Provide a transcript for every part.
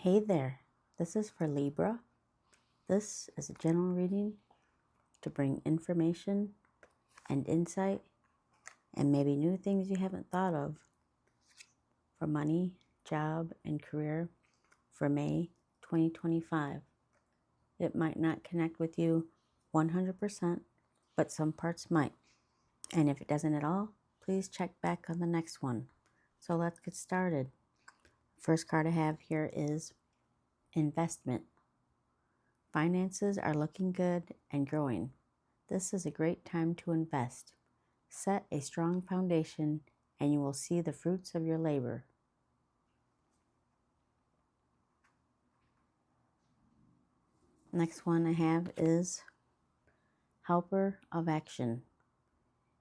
Hey there, this is for Libra. This is a general reading to bring information and insight and maybe new things you haven't thought of for money, job, and career for May 2025. It might not connect with you 100%, but some parts might. And if it doesn't at all, please check back on the next one. So let's get started. First card I have here is Investment. Finances are looking good and growing. This is a great time to invest. Set a strong foundation and you will see the fruits of your labor. Next one I have is Helper of Action.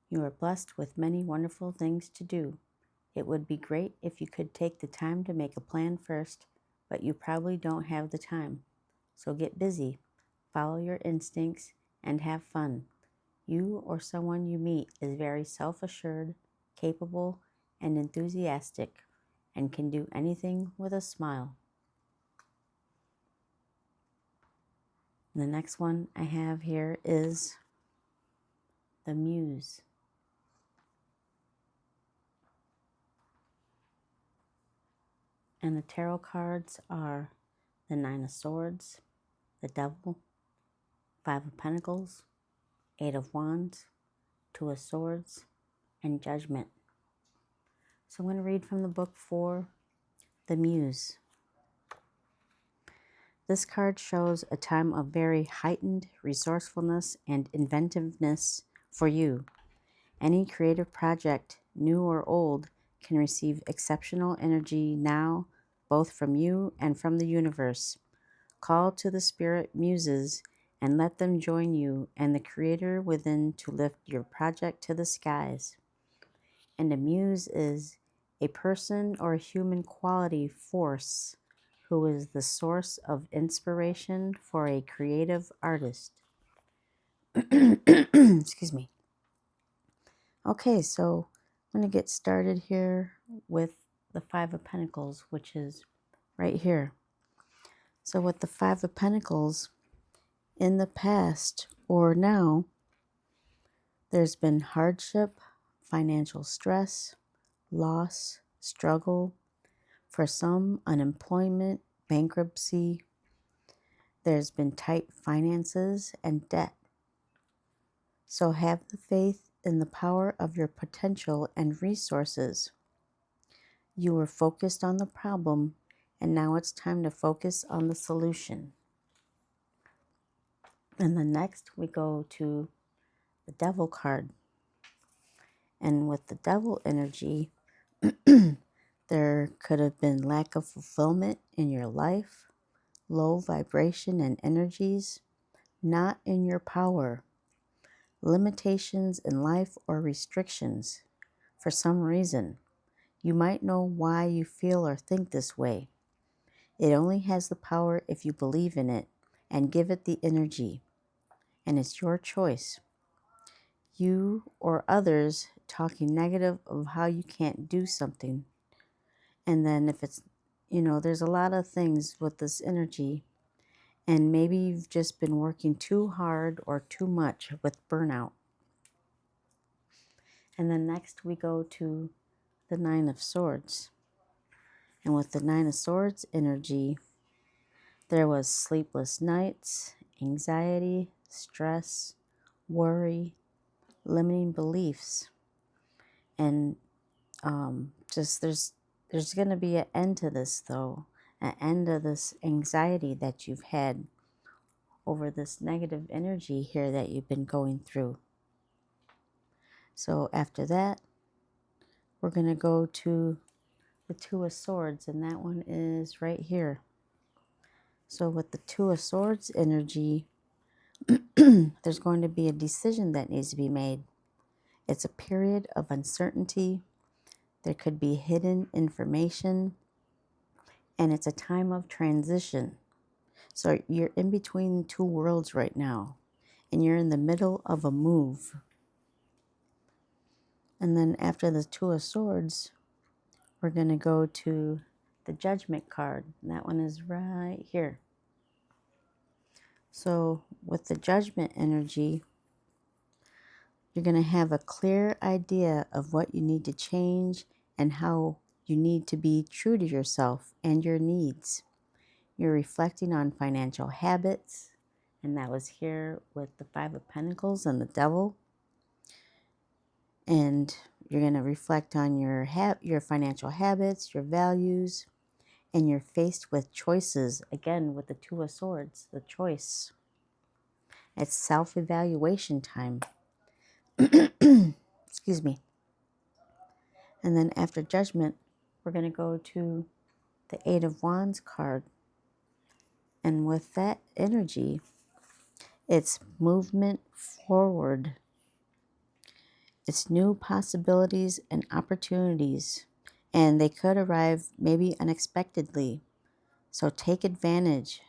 You are blessed with many wonderful things to do. It would be great if you could take the time to make a plan first, but you probably don't have the time. So get busy, follow your instincts, and have fun. You or someone you meet is very self-assured, capable, and enthusiastic, and can do anything with a smile. The next one I have here is the Muse. And the tarot cards are the Nine of Swords, the Devil, Five of Pentacles, Eight of Wands, Two of Swords, and Judgment. So I'm going to read from the book for the Muse. This card shows a time of very heightened resourcefulness and inventiveness for you. Any creative project, new or old, can receive exceptional energy now, both from you and from the universe. Call to the spirit muses and let them join you and the creator within to lift your project to the skies. And a muse is a person or a human quality force who is the source of inspiration for a creative artist. Excuse me. Okay, so I'm going to get started here with the Five of Pentacles, which is right here. So with the Five of Pentacles, in the past or now, there's been hardship, financial stress, loss, struggle, for some unemployment, bankruptcy. There's been tight finances and debt. So have the faith in the power of your potential and resources. You were focused on the problem, and now it's time to focus on the solution. And then next we go to the Devil card. And with the Devil energy, there could have been lack of fulfillment in your life, low vibration and energies, not in your power, limitations in life or restrictions for some reason. You might know why you feel or think this way. It only has the power if you believe in it and give it the energy. And it's your choice. You or others talking negative of how you can't do something. And then if it's, there's a lot of things with this energy. And maybe you've just been working too hard or too much with burnout. And then next we go to the Nine of Swords. And with the Nine of Swords energy, there was sleepless nights, anxiety, stress, worry, limiting beliefs. And just there's going to be an end to this, though. An end of this anxiety that you've had over this negative energy here that you've been going through. So after that, we're going to go to the Two of Swords, and that one is right here. So with the Two of Swords energy, there's going to be a decision that needs to be made. It's a period of uncertainty. There could be hidden information, and it's a time of transition. So you're in between two worlds right now, and you're in the middle of a move. And then after the Two of Swords, we're going to go to the Judgment card. And that one is right here. So with the Judgment energy, you're going to have a clear idea of what you need to change and how you need to be true to yourself and your needs. You're reflecting on financial habits, and that was here with the Five of Pentacles and the Devil. And you're going to reflect on your financial habits, your values, and you're faced with choices. Again, with the Two of Swords, the choice. It's self-evaluation time. Excuse me. And then after Judgment, we're going to go to the Eight of Wands card. And with that energy, it's movement forward. It's new possibilities and opportunities. And they could arrive maybe unexpectedly. So take advantage.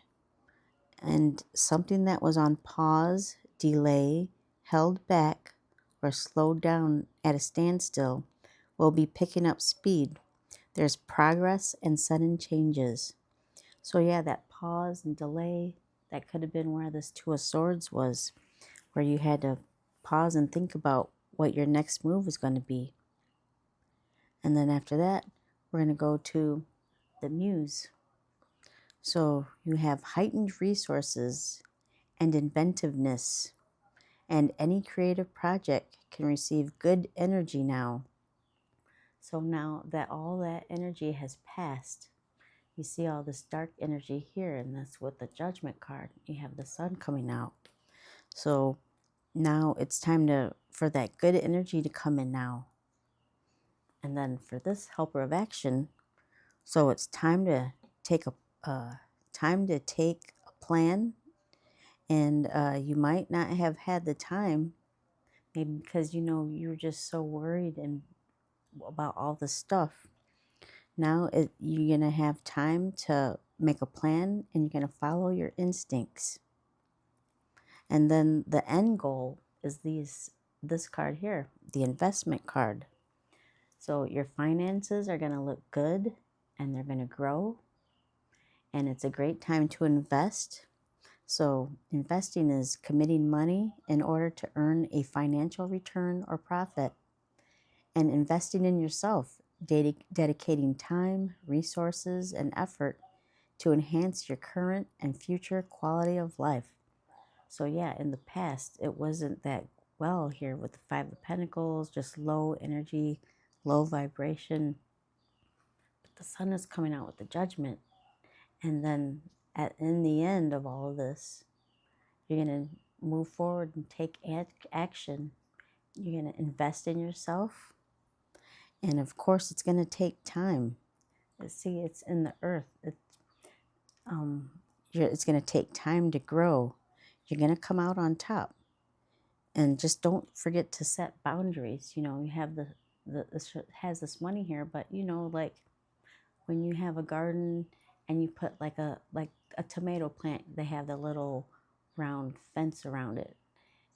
And something that was on pause, delay, held back, or slowed down at a standstill will be picking up speed. There's progress and sudden changes. So yeah, that pause and delay, that could have been where this Two of Swords was, where you had to pause and think about what your next move is going to be. And then after that, we're going to go to the Muse. So you have heightened resources and inventiveness, and any creative project can receive good energy now. So now that all that energy has passed, you see all this dark energy here, and that's with the Judgment card. You have the sun coming out. So now it's time for that good energy to come in now. And then for this Helper of Action, so it's time to take a plan, and you might not have had the time, maybe because you're just so worried and about all the stuff. Now you're gonna have time to make a plan, and you're gonna follow your instincts. And then the end goal is this card here, the Investment card. So your finances are gonna look good, and they're gonna grow, and it's a great time to invest. So investing is committing money in order to earn a financial return or profit. And investing in yourself, dedicating time, resources, and effort to enhance your current and future quality of life. So yeah, in the past, it wasn't that well here with the Five of Pentacles, just low energy, low vibration. But the sun is coming out with the Judgment. And then in the end of all of this, you're going to move forward and take action. You're going to invest in yourself. And of course, it's going to take time. See, it's in the earth. It's going to take time to grow. You're going to come out on top. And just don't forget to set boundaries. You have this has this money here, but like when you have a garden and you put like a tomato plant, they have the little round fence around it.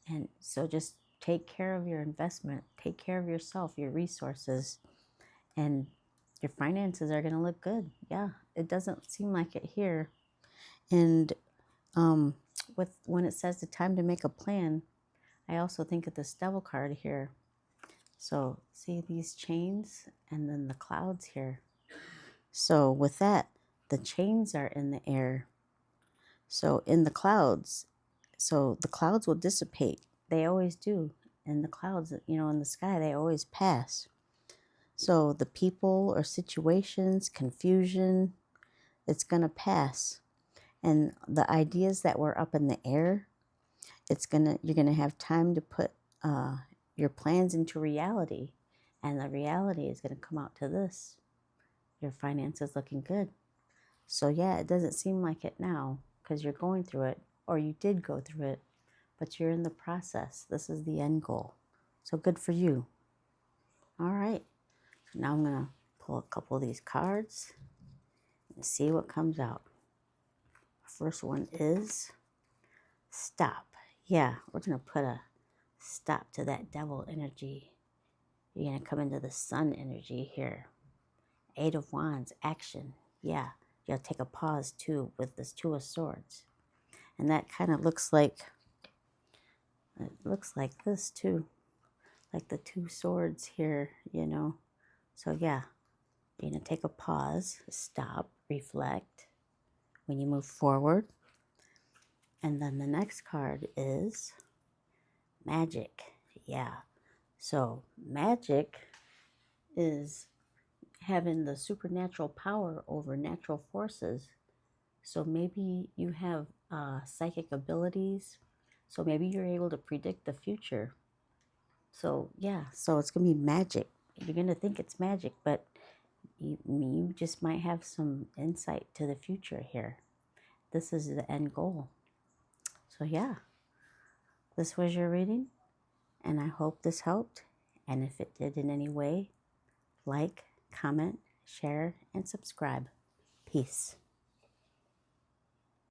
And so just take care of your investment, take care of yourself, your resources, and your finances are going to look good. Yeah, it doesn't seem like it here. And when it says the time to make a plan, I also think of this Devil card here. So see these chains and then the clouds here. So with that, the chains are in the air. So in the clouds, so the clouds will dissipate. They always do. And the clouds, in the sky, they always pass. So the people or situations, confusion, it's going to pass. And the ideas that were up in the air, you're going to have time to put your plans into reality. And the reality is going to come out to this. Your finances looking good. So yeah, it doesn't seem like it now because you're going through it, or you did go through it, but you're in the process. This is the end goal. So good for you. All right. Now I'm going to pull a couple of these cards and see what comes out. First one is stop. Yeah, we're going to put a stop to that devil energy. You're going to come into the sun energy here. Eight of Wands, action. yeah, you'll take a pause too with this Two of Swords. And that kind of looks like, it looks like this too. Like the two swords here, you know. So yeah, you're going to take a pause, stop, reflect when you move forward. And then the next card is magic. Yeah. So magic is having the supernatural power over natural forces. So maybe you have psychic abilities. So maybe you're able to predict the future. So yeah, so it's going to be magic. You're going to think it's magic, but you just might have some insight to the future here. This is the end goal. So yeah, this was your reading, and I hope this helped. And if it did in any way, like, comment, share, and subscribe. Peace.